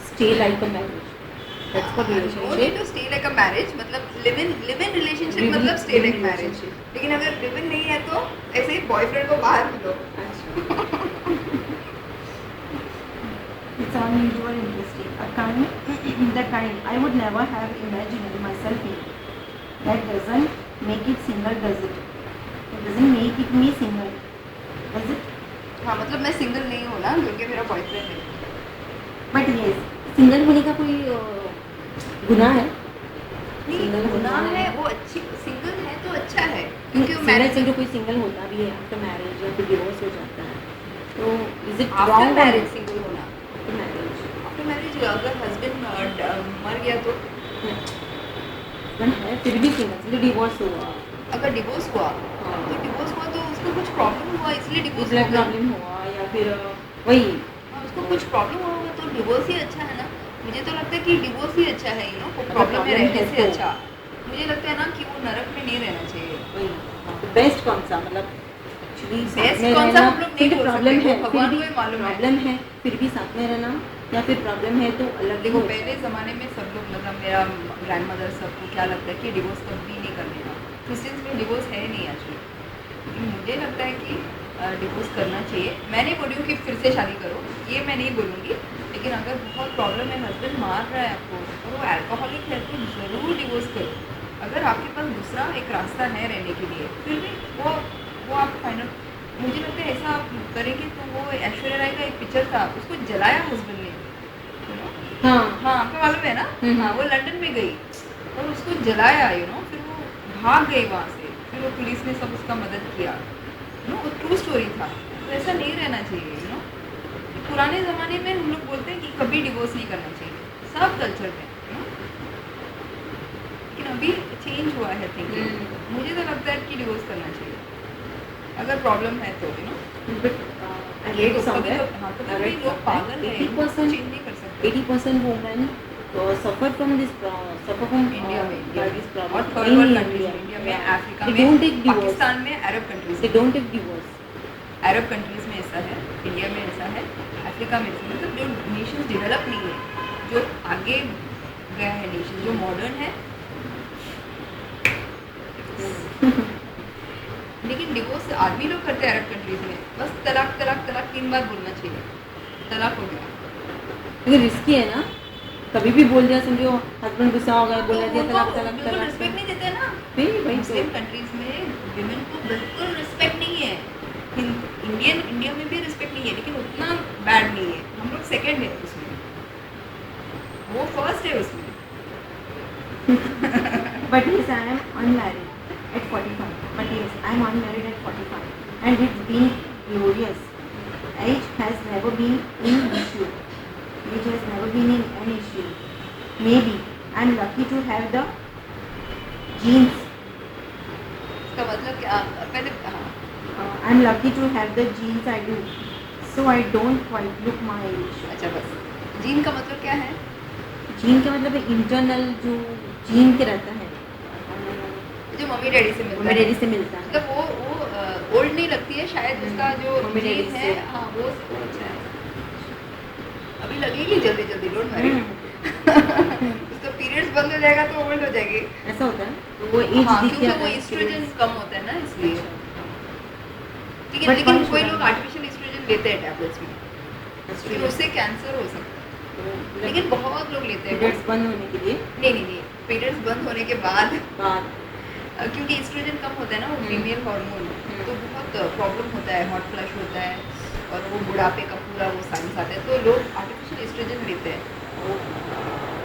stay like a marriage. That's what No need relationship. to stay like a marriage, मतलब live in relationship Live in- मतलब stay live like in marriage। relationship. लेकिन अगर live in नहीं है तो ऐसे ही boyfriend को बाहर मिलो। अच्छा। It's unusual, interesting. A kind, the kind I would never have imagined myself in. That doesn't make it single, does it? It doesn't make it me single, does it? हाँ मतलब मैं सिंगल नहीं हूँ ना, क्योंकि मेरा बॉयफ्रेंड है। But yes, single होने का कोई गुनाह है? नहीं Single गुनाह होना है, है। वो अच्छी सिंगल है तो अच्छा है, क्योंकि वो मैरिज सिंगल कोई सिंगल होता भी है आफ्टर मैरिज या फिर डिवोर्स हो जाता है, तो is it after wrong? Marriage single होना, आफ्टर मैरिज आफ्टर मैरिज अगर हस्बैंड मर गया तो, है फिर भी सिंगल डिवोर्स हुआ, अगर डिवोर्स हुआ हाँ। तो डिवोर्स हुआ तो उसको कुछ प्रॉब्लम हुआ इसलिए डिवोर्स इसलिए हो गया। प्रॉब्लम हुआ या फिर वही हाँ, उसको कुछ प्रॉब्लम होगा तो डिवोर्स ही अच्छा है ना। मुझे तो लगता है कि डिवोर्स ही अच्छा है, यू नो, प्रॉब्लम में problem रहने है से तो। अच्छा। मुझे लगता है ना कि वो नरक में नहीं रहना चाहिए। वही हाँ। तो बेस्ट कौन सा, मतलब एक्चुअली बेस्ट कौन सा हम लोग नहीं बोल प्रॉब्लम सकते, है, वो भगवान को ही मालूम है। प्रॉब्लम है फिर भी साथ में रहना, या फिर प्रॉब्लम है तो अलग देखो हो पहले जाए। ज़माने में सब लोग, मतलब मेरा ग्रैंड मदर सबको क्या लगता है कि डिवोर्स कभी नहीं कर लेना। क्रिश्चियंस में डिवोर्स है नहीं एक्चुअली, लेकिन मुझे लगता है कि डिवोर्स करना चाहिए। मैं नहीं बोल रही हूँ कि फिर से शादी करो, ये मैं नहीं बोलूँगी, लेकिन अगर बहुत प्रॉब्लम है, हस्बैंड मार रहा है आपको और वो अल्कोहलिक है, तो ज़रूर डिवोर्स करो। अगर आपके पास दूसरा एक रास्ता है रहने के लिए, फिर भी वो आप फाइनल, मुझे लगता है ऐसा आप करेंगे तो वो ऐश्वर्या राय का एक पिक्चर था, उसको जलाया हस्बैंड ने, हाँ हाँ आपको मालूम है ना। हाँ वो लंदन में गई और उसको जलाया, फिर वो भाग गई वहाँ से, फिर वो पुलिस ने सब उसका मदद किया, वो ट्रू स्टोरी था। तो ऐसा नहीं रहना चाहिए, पुराने ज़माने में हम लोग बोलते हैं कि कभी डिवोर्स नहीं करना चाहिए, सब कल्चर में, लेकिन अभी चेंज हुआ है थिंकिंग। मुझे तो लगता है कि डिवोर्स करना चाहिए अगर प्रॉब्लम है तो, ये तो कभी हाँ तो कभी लोग पागल हैं, चेंज नहीं कर सकते। 80% women suffer from इंडिया में this problem. और third In world countries India. में, इंडिया में, Yeah. Africa They don't take में, divorce. पाकिस्तान में, अरब कंट्रीज They में, don't take divorce. Arab countries में ऐसा है, इंडिया में ऐसा है, अफ्रीका में ऐसा, मतलब जो नेशंस डेवलप नहीं है, जो आगे गया है नेशन, जो मॉडर्न है, लेकिन डिवोर्स आदमी लोग करते हैं अरब कंट्रीज में, बस तलाक तलाक तलाक 3 बार बोलना चाहिए, तलाक हो गया। लेकिन रिस्की है ना, कभी भी बोल दिया, समझो हस्बैंड गुस्सा हो गया, बोला दिया तलाक तलाक बिल्कुल तलाक। रिस्पेक्ट नहीं देते ना। वही मुस्लिम कंट्रीज में विमेन को बिल्कुल रिस्पेक्ट नहीं है, इंडिया में भी रिस्पेक्ट नहीं है, लेकिन उतना बैड नहीं है, हम लोग सेकंड है उसमें, वो फर्स्ट है उसमें। But yes, I am unmarried at 45. But yes, I am unmarried at 45, and it's been glorious. Age has never been an issue. Age has never been an issue. Maybe I am lucky to have the genes. इसका मतलब क्या, पहले हाँ I am lucky to have the genes I do. So I don't quite look my age. अच्छा, बस gene का मतलब क्या है? जीन का मतलब इंटरनल जो जीन के रहता है, जो मम्मी डैडी से मिलता मम्मी है, डैडी से मिलता है। मतलब वो ओल्ड नहीं लगती है शायद, उसका जो मम्मी डैडी जीन है, से। हाँ वो अच्छा है, अभी लगेगी जल्दी जल्दी, डोंट वरी। उसका पीरियड्स बंद हो जाएगा तो ओल्ड हो जाएगी, ऐसा होता है, तो वो एज हाँ दिख क्योंकि जाता वो है एस्ट्रोजन कम होता है ना, इसलिए। ठीक है, But लेकिन why कोई should लोग I? आर्टिफिशियल एस्ट्रोजन लेते हैं टैबलेट्स में, लेकिन उससे कैंसर हो सकता है, लेकिन बहुत लोग लेते हैं। पीरियड्स बंद होने के लिए नहीं, पीरियड्स बंद होने के बाद, बाद क्योंकि एस्ट्रोजन कम होता है ना, वो फीमेल हार्मोन, तो बहुत प्रॉब्लम होता है, हॉट फ्लश होता है, और वो बुढ़ापे का पूरा वो साइंस आता है, तो लोग आर्टिफिशियल एस्ट्रोजन लेते हैं,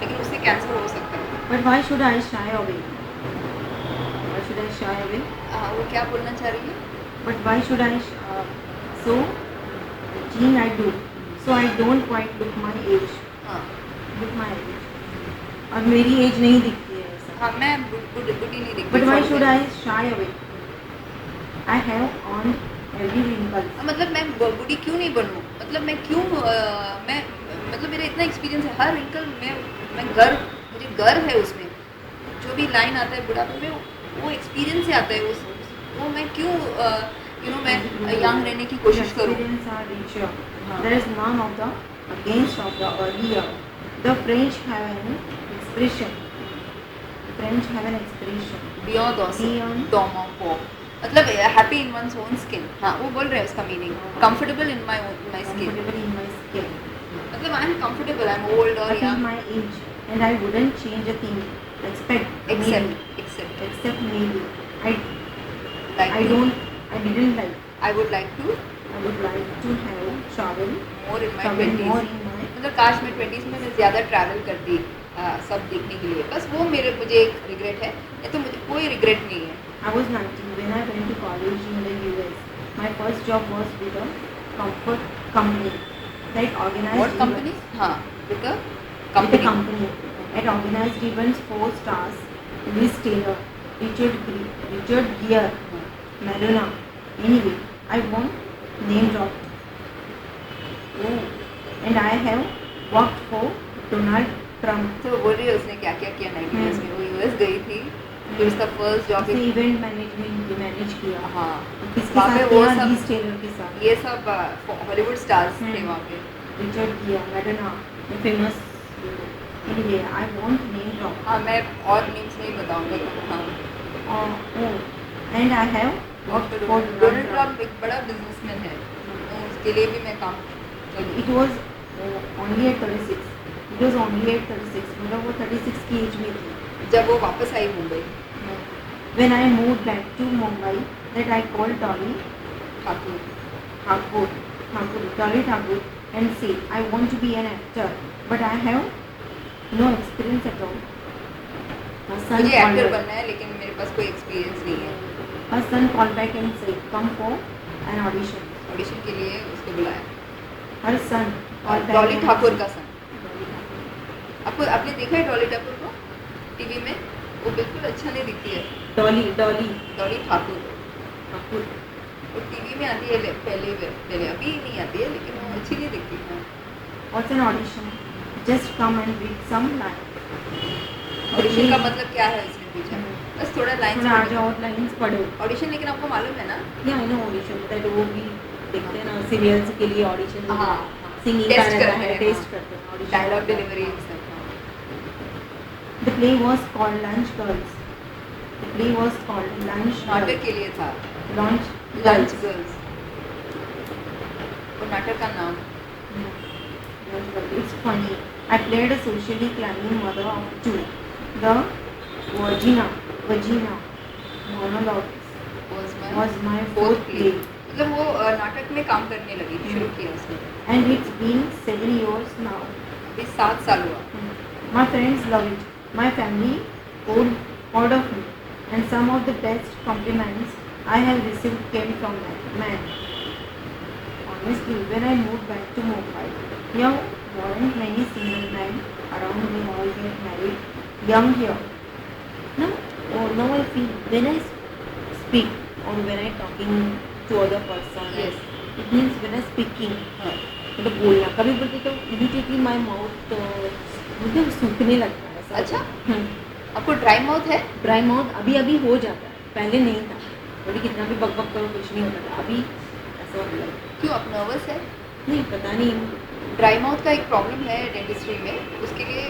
लेकिन उससे कैंसर हो सकता है। But why should I shy away? Why should I shy away? वो क्या बोलना चाह रही है? But why should I? So, gene I do. So I don't quite look my age. हाँ Look my age. और मेरी एज नहीं दिखती है ऐसा. हाँ, मैं बुढ़ी नहीं दिखती। But why should I shy away? I have on every wrinkle. मतलब मैं बूढ़ी क्यों नहीं बनूं, मतलब मैं क्यों मैं मतलब मेरा इतना एक्सपीरियंस है, हर रिंकल में मैं मुझे गर्व है उसमें, जो भी लाइन आता है बुढ़ापे में, वो एक्सपीरियंस से आता है, वो मैं क्यों मैं यंग रहने की कोशिश करूं। Experience are richer. There is none of the against of the earlier. The French have an expression. French have an expression. Beyond मतलब happy in one's own skin, हाँ वो बोल रहे हैं उसका meaning, comfortable in my skin, Comfortable in my skin. मतलब I am comfortable, I am old और I think young, my age, and I wouldn't change a thing. Except maybe. I didn't like. I would like to I would like to have travel more in my more 20s, in my. मतलब काश मैं 20s में मैं ज़्यादा travel करती सब देखने के लिए, बस वो मुझे एक रिग्रेट है, ये तो मुझे कोई रिग्रेट नहीं है। I was 19 when I went to college in the US. My first job was with a comfort company that organized. What company? हाँ, with a With a company. company that organized events 4 stars. Liz Taylor, Richard Gere, Madonna. Anyway, I won't name drop. Oh, and I have worked for Donald Trump. तो बोल रही है उसने क्या क्या किया 90s में, वो यूएस गई थी फिर उसका फर्स्ट जॉब उसने इवेंट मैनेजमेंट मैनेज किया। हाँ किसके वहाँ पे साथ वो किया? सब लीज टेलर के साथ। ये सब हॉलीवुड स्टार्स थे हम्म। वहाँ पे। रिचर्ड किया, Madonna, famous. Anyway I want name drop. हाँ मैं और नेम्स नहीं बताऊंगा हाँ। And I have worked for Donald Trump एक बड़ा बिजनेसमैन है, तो उसके लिए भी मैं काम करूँ। It was only at 36। It was only at 36, मतलब वो 36 की एज में थी जब वो वापस आई Mumbai. when I moved back to Mumbai that I called Dolly Thakur Dolly Thakur and said I want to be an actor but I have no experience at all. Her son मुझे called actor back. बनना है लेकिन मेरे पास कोई experience नहीं है। Her son called back and said come for an audition. Audition के लिए उसको बुलाया। Her son called back Dolly and Thakur said- का सन। Dolly Thakur. आपने देखा है डॉली ठाकुर को टीवी में? वो बिल्कुल अच्छा नहीं दिखती है। Dolly Dolly Thakur Thakur. वो टीवी में आती है पहले अभी नहीं आती है लेकिन वो अच्छी नहीं दिखती है। What's an audition? Just come and read some lines. Audition का मतलब क्या है इसने पूछा। बस थोड़ा थोड़ा आ जाओ लाइन्स और लाइन्स पढ़ो। ऑडिशन लेकिन आपको मालूम है ना? या आई नो ऑडिशन दैट वो भी देखते हैं ना सीरियल्स के लिए ऑडिशन। हाँ सिंगिंग का टेस्ट रहता करते है, हैं, टेस्ट हाँ। करते हैं ऑडिशन। डायलॉग डिलीवरी सब। The play was called lunch girls. The play was called lunch नाटक के लिए था लंच लंच गर्ल्स। वो नाटक का नाम। It's funny. I played a socially climbing mother of two. The vagina monologue was my fourth play. मतलब वो नाटक में काम करने लगी थी, शुरू किया उसने। And it's been 7 years now. अभी 7 साल हुआ। My friends love it. My family proud of me. And some of the best compliments I have received came from that man. Honestly, when I moved back to Mumbai, there weren't many single men around me all get married young here. Now I feel when I speak or when I talking to other person, Yes. it means when I speaking, हाँ। मतलब बोलना कभी बोलते तो immediately my mouth मतलब सूखने लगता है ऐसा। अच्छा? आपको ड्राई माउथ है? ड्राई माउथ अभी हो जाता है, पहले नहीं था। बोली कितना भी बक करो कुछ नहीं होता था, अभी ऐसा होता है। क्यों आप नर्वस है? नहीं पता नहीं। ड्राई माउथ का एक प्रॉब्लम है डेंटिस्ट्री में। उसके लिए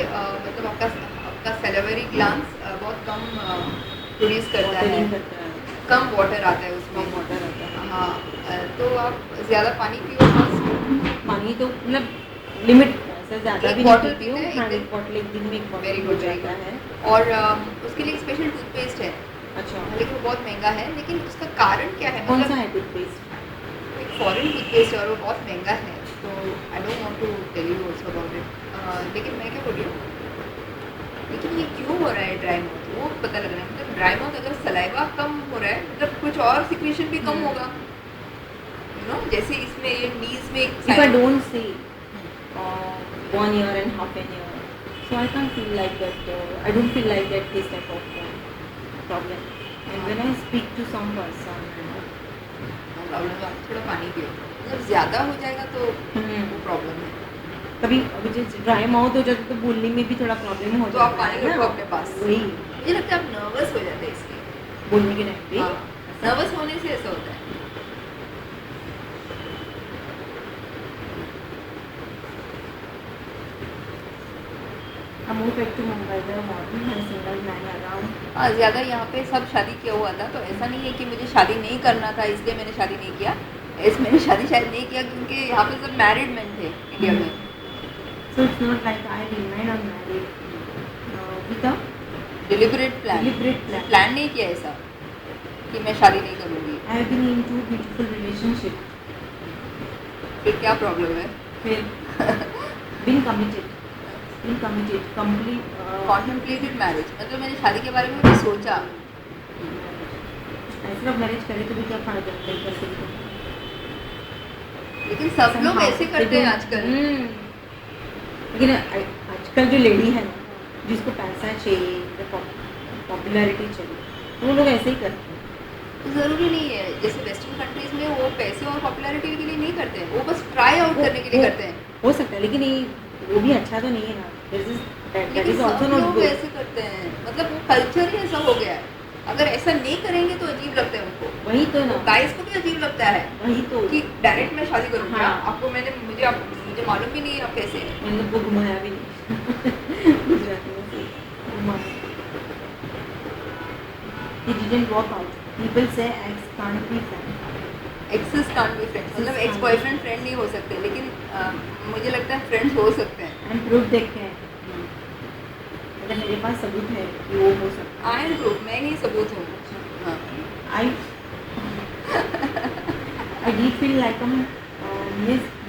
मतलब आपका सैलिवरी ग्लैंड्स बहुत कम प्रोड्यूस करता है, Watering करता है, कम वाटर आता है उसमें। कम वाटर आता है। हाँ तो आप ज़्यादा पानी पियो बस। पानी तो मतलब लिमिट ऐसा ज़्यादा एक भी bottle नहीं पियो। पीते हैं, हाँ एक एक बॉटल एक दिन में एक Very बॉटल हो good, very जाता good. है। और उसके लिए एक स्पेशल टूथपेस्ट है, अच्छा लेकिन वो बहुत महंगा है। लेकिन उसका कारण क्या है? कौन सा है टूथपेस्ट? एक फॉरेन टूथपेस्ट है और वो बहुत महंगा है, तो I don't want to tell you also about it. लेकिन मैं क्या बोल रही हूँ, लेकिन ये क्यों हो रहा है ड्राई माउथ, वो पता लग रहा है। मतलब ड्राई माउथ अगर सलाइवा कम हो रहा है मतलब कुछ और सिक्रेशन भी कम होगा, यू नो। जैसे इसमें ये नीज में एक If I don't say 1 year and half an year, so I can't feel like that. I don't feel like that this type of problem. And when I speak to some person, problem है, आप थोड़ा पानी पियो। मतलब ज़्यादा हो जाएगा तो वो प्रॉब्लम है। कभी अभी जैसे ड्राई माउथ हो जाता तो बोलने में भी थोड़ा प्रॉब्लम हो तो जाता आप पानी है रखो ना। अपने पास। वही मुझे लगता है आप नर्वस हो जाते हैं इसलिए। बोलने के टाइम पे हाँ, नर्वस होने से ऐसा होता है। I moved back to Mumbai. There are modern and single men around. हाँ ज़्यादा यहाँ पे सब शादी किया हुआ था, तो ऐसा नहीं है कि मुझे शादी नहीं करना था इसलिए मैंने शादी नहीं किया। मैंने शादी शायद नहीं किया क्योंकि यहाँ पे सब मैरिड मैन थे इंडिया में। So it's not like I remain unmarried with a deliberate plan Deliberate plan. Plan नहीं किया ऐसा कि मैं शादी नहीं करूँगी। I have been in 2 beautiful relationship. फिर क्या प्रॉब्लम है? फिर been committed, complete. Contemplated marriage मतलब मैंने शादी के बारे में भी सोचा। ऐसे लोग मैरिज करें तो भी क्या फायदा है करके भी। लेकिन सब लोग Somehow ऐसे they करते हैं don't- आजकल। लेकिन आजकल जो लेडी है ना जिसको पैसा चाहिए, पॉपुलैरिटी चाहिए, वो लोग ऐसे ही करते हैं। ज़रूरी नहीं है, जैसे वेस्टर्न कंट्रीज में वो पैसे और पॉपुलैरिटी के लिए नहीं करते हैं, वो बस ट्राई आउट करने के लिए करते हैं। हो सकता है लेकिन ये वो भी अच्छा तो नहीं है ना। that लेकिन is also सब not लोग good. ऐसे करते हैं, मतलब वो कल्चर ही ऐसा हो गया है। अगर ऐसा नहीं करेंगे तो अजीब लगता है उनको। वही तो ना, गाइस को भी अजीब लगता है वही तो कि डायरेक्ट मैं शादी करूँ क्या? हाँ। आपको मुझे मालूम भी नहीं है आप कैसे हैं। मैंने तो घुमाया भी नहीं गुजराती में से घुमाया। He didn't work out. People say ex can't be friend. Exes can't be friends, मतलब Exes ex can't boyfriend be friend नहीं हो सकते, लेकिन मुझे लगता है फ्रेंड्स हो सकते हैं। And proof देखे हैं, मतलब मेरे पास सबूत है कि वो हो सकता आई एम प्रूफ, मैं ही सबूत हूँ। हाँ। है। I did feel like a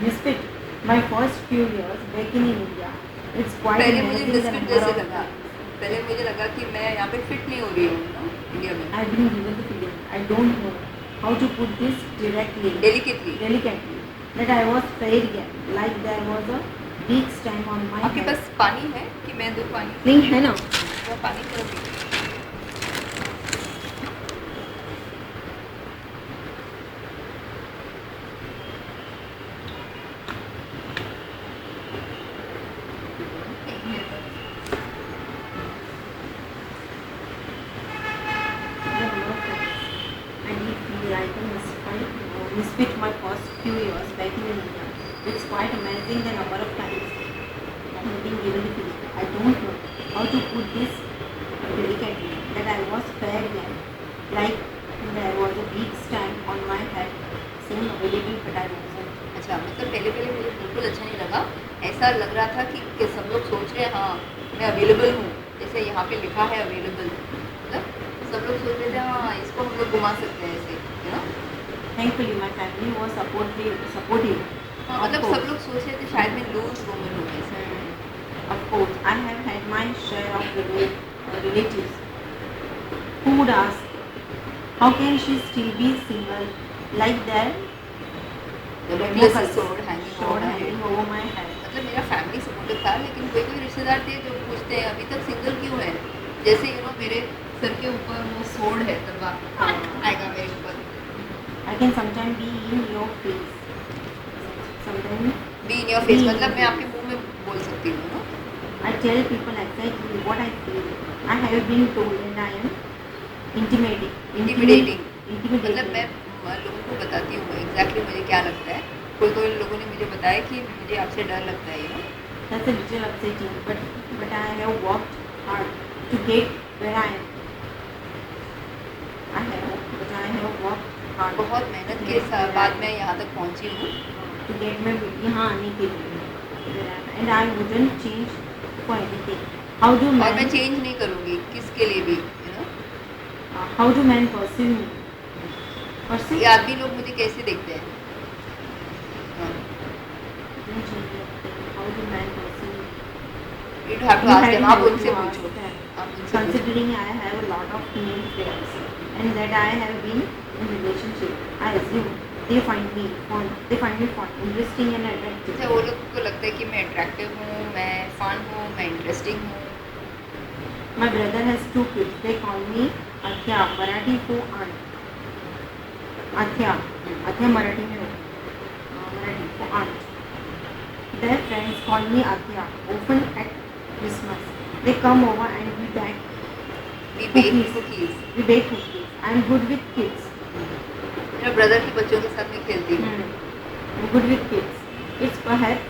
misfit my first few years back in India. It's quite पहले मुझे amazing the मिसफिट number जैसे of लगा, times पहले मुझे लगा कि मैं यहाँ पे फिट नहीं हो रही हूँ ना इंडिया में, I've been given the feeling, I don't know how to put this directly, delicately, that I was fair game, like there was a big stamp on my आपके head. पास पानी है कि मैं दूँ पानी? नहीं है ना, वो पानी थोड़ा P. I did feel like a misfit my first few years back in India. It's quite amazing the number of times I have been given the feeling. I don't know how to put this delicately, that I was fair game, like there was a big stamp on my head saying available, but I wasn't. अच्छा, मतलब पहले मुझे बिल्कुल अच्छा नहीं लगा। ऐसा लग रहा था कि सब लोग सोच रहे हैं हाँ मैं अवेलेबल हूँ, जैसे यहाँ पे लिखा है अवेलेबल, मतलब सब लोग सोच रहे थे हाँ इसको हम लोग घुमा सकते हैं ऐसे, you know. Thankfully, my family was supportive. हाँ, Of मतलब course. सब लोग सोच रहे थे शायद मैं लूज वुमन हूँ ऐसे। Of course, I have had my share of relatives who would ask, how can she still be single like that? The necklace is sword hanging Sword over my hanging head. over my head. मतलब मेरा family supportive था, लेकिन कोई रिश्तेदार थे जो पूछते हैं अभी तक सिंगल क्यों है, जैसे यू नो मेरे सर के ऊपर वो सोड है तलवार आएगा मेरे ऊपर। I can sometimes be in your face. Sometimes be in your face, मतलब मैं आपके मुंह में बोल सकती हूँ ना। I tell people exactly what I feel. I have been told and I am intimidating. मतलब मैं लोगों को बताती हूँ एग्जैक्टली मुझे क्या लगता है। कोई लोगों ने मुझे बताया कि मुझे आपसे डर लगता है, you know. That's a little upsetting, but I have worked hard to get where I am. I have worked hard. बहुत मेहनत के बाद मैं यहाँ तक पहुँची हूँ। To get मैं यहाँ आने के लिए, and I wouldn't change for anything. How do और मैं men चेंज नहीं करूँगी किसके लिए भी, you know. how do men perceive me? Perceive? ये आदमी लोग मुझे कैसे देखते हैं? हाँ। How do men perceive me? You have to ask them, आप उनसे to ask पूछो। them. आप उनसे पूछो। Considering I have a lot of female friends and that I have been in relationship, I assume they find me fun, interesting and attractive. अच्छा, वो लोग को लगता है कि मैं अट्रैक्टिव हूँ, मैं फन हूँ, मैं इंटरेस्टिंग हूँ। My brother has 2 kids. They call me Athya, Marathi for aunt. Athya Marathi में Marathi for aunt. Their friends call me Athya often at Christmas. They come over and we bake We bake cookies. We bake cookies. I am good with kids. मेरा brother के बच्चों के साथ मैं खेलती हूँ। I am good with kids. It's perhaps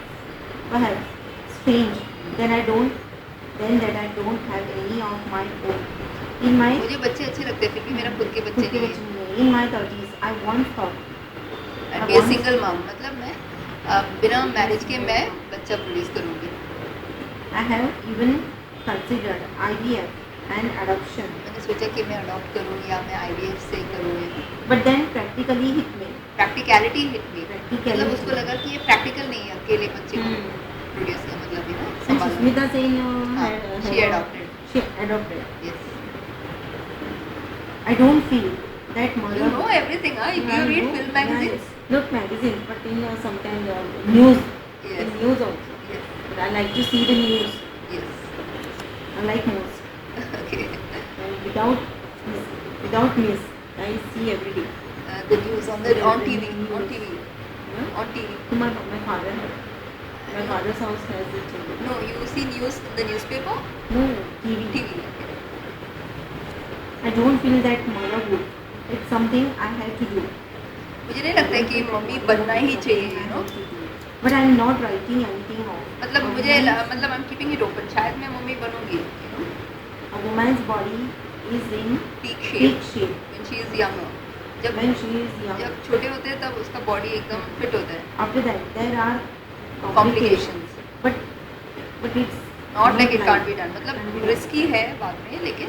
strange that I don't have any of my own. In my मुझे बच्चे अच्छे लगते हैं, फिर भी मेरा खुद के बच्चे नहीं हैं। in my 30s, I once thought And be a single mom, मतलब मैं बिना मैरिज के मैं बच्चा प्रोड्यूस करूँगी। I have even considered IVF and adoption. मैंने सोचा कि मैं अडॉप्ट करूँ या मैं IVF से करूँ। But then practically hit me. Practicality hit me, Practicality. मतलब उसको लगा कि ये प्रैक्टिकल नहीं है अकेले बच्चे को प्रोड्यूस का, मतलब है ना And संभालना। Susmita saying she adopted. She adopted. Yes. I don't feel that mother. You know everything, huh? If you read film magazines. Not magazines, but in sometimes news. Yes. In news also. Yes. But I like to see the news. Yes. I like news. Okay. And without news, I see every day. The news on TV. Hmm? On TV. My father. My father's house has it too. No, you see news in the newspaper? No, TV. TV. I don't feel that motherhood. It's something I have to do. मुझे नहीं लगता है कि mummy बनना ही चाहिए, you know. But I'm not writing anything off. मतलब मुझे मतलब I'm keeping it open. शायद मैं mummy बनूंगी, you know. A woman's body is in Peak peak shape shape when she is younger. जब when she is young. जब छोटे होते हैं तब उसका बॉडी एकदम फिट होता है. After that, there are Complications. But it's Not like it like can't be done. मतलब रिस्की है बाद में, लेकिन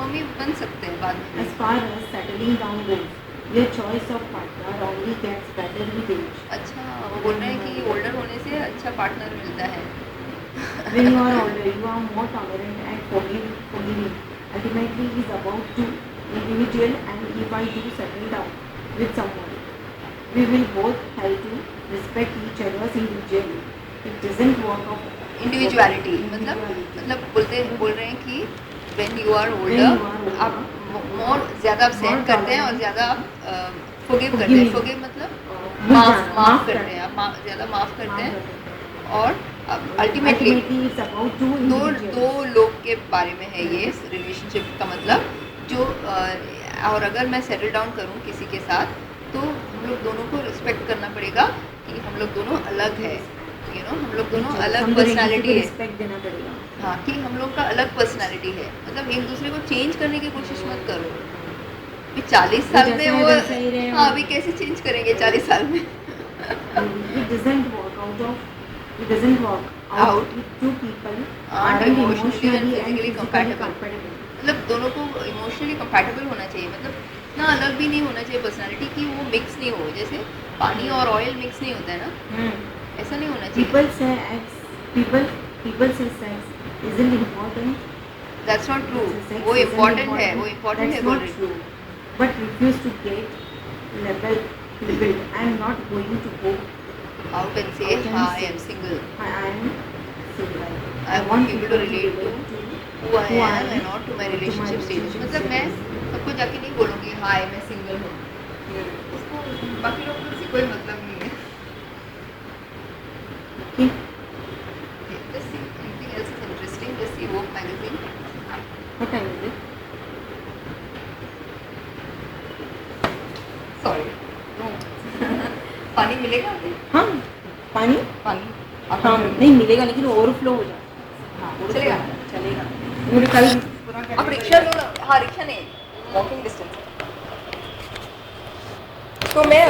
मम्मी बन सकते हैं बाद में. as far as settling down goes. Your choice of partner only gets better with age. अच्छा, वो बोल रहे हैं कि ओल्डर होने से अच्छा पार्टनर मिलता है. When you are older, you are more tolerant and forgiving. Ultimately, it is about two individual, and if I do settle down with someone, we will both have to respect each other's individuality. It doesn't work out. Individuality मतलब बोल रहे हैं कि when you are When you are older, older, आप मोर ज़्यादा आप सहन more करते हैं और tolerant. ज़्यादा आप forgive करते हैं. Forgiving. forgive मतलब माफ माफ़ करते हैं. आप ज़्यादा माफ़ करते हैं. और अल्टीमेटली it's about two दो individuals. लोग के बारे में है ये रिलेशनशिप का मतलब जो और अगर मैं सेटल डाउन करूँ किसी के साथ तो हम लोग दोनों को रिस्पेक्ट करना पड़ेगा कि हम लोग दोनों अलग है, यू नो, हम लोग दोनों अलग हम दोनों पर्सनालिटी को है. रिस्पेक्ट देना पड़ेगा. हाँ, कि हम लोग का अलग पर्सनालिटी है. मतलब एक दूसरे को चेंज करने की कोशिश मत करो. अभी 40 साल में जैसा है वो वैसा ही रहे. हाँ अभी कैसे चेंज करेंगे 40 साल में. It doesn't work out Out. if two people Aren't aren't emotionally and emotionally and physically physically compatible. compatible. मतलब दोनों को इमोशनली कंपैटिबल होना चाहिए. मतलब इतना अलग भी नहीं होना चाहिए पर्सनालिटी कि वो मिक्स नहीं हो. जैसे पानी और ऑयल मिक्स नहीं होता है ना, ऐसा नहीं होना चाहिए. People say sex isn't important. That's not true. Sex वो isn't इम्पोर्टेंट है, important. वो इम्पोर्टेंट है That's बोल not रही. true. But refuse to get labeled. I am not going to go. Out and say Out and हाँ say. I am single. I am single. I want people to relate to who I who I am am and not to my relationship status. relationship मतलब मैं status. सबको जाके नहीं बोलूँगी हाय मैं single हूँ. उसको बाकी लोगों से कोई मतलब नहीं है. Okay. Let's see anything else is interesting. Let's see Vogue magazine. What time is it? Sorry. No. पानी मिलेगा अभी? हाँ, पानी पानी. हाँ नहीं मिलेगा लेकिन ओवरफ्लो हो जाए. हाँ चलेगा. चलेगा. मुझे कल आप रिक्शा लो ना. हाँ रिक्शा नहीं. Walking distance. तो मैं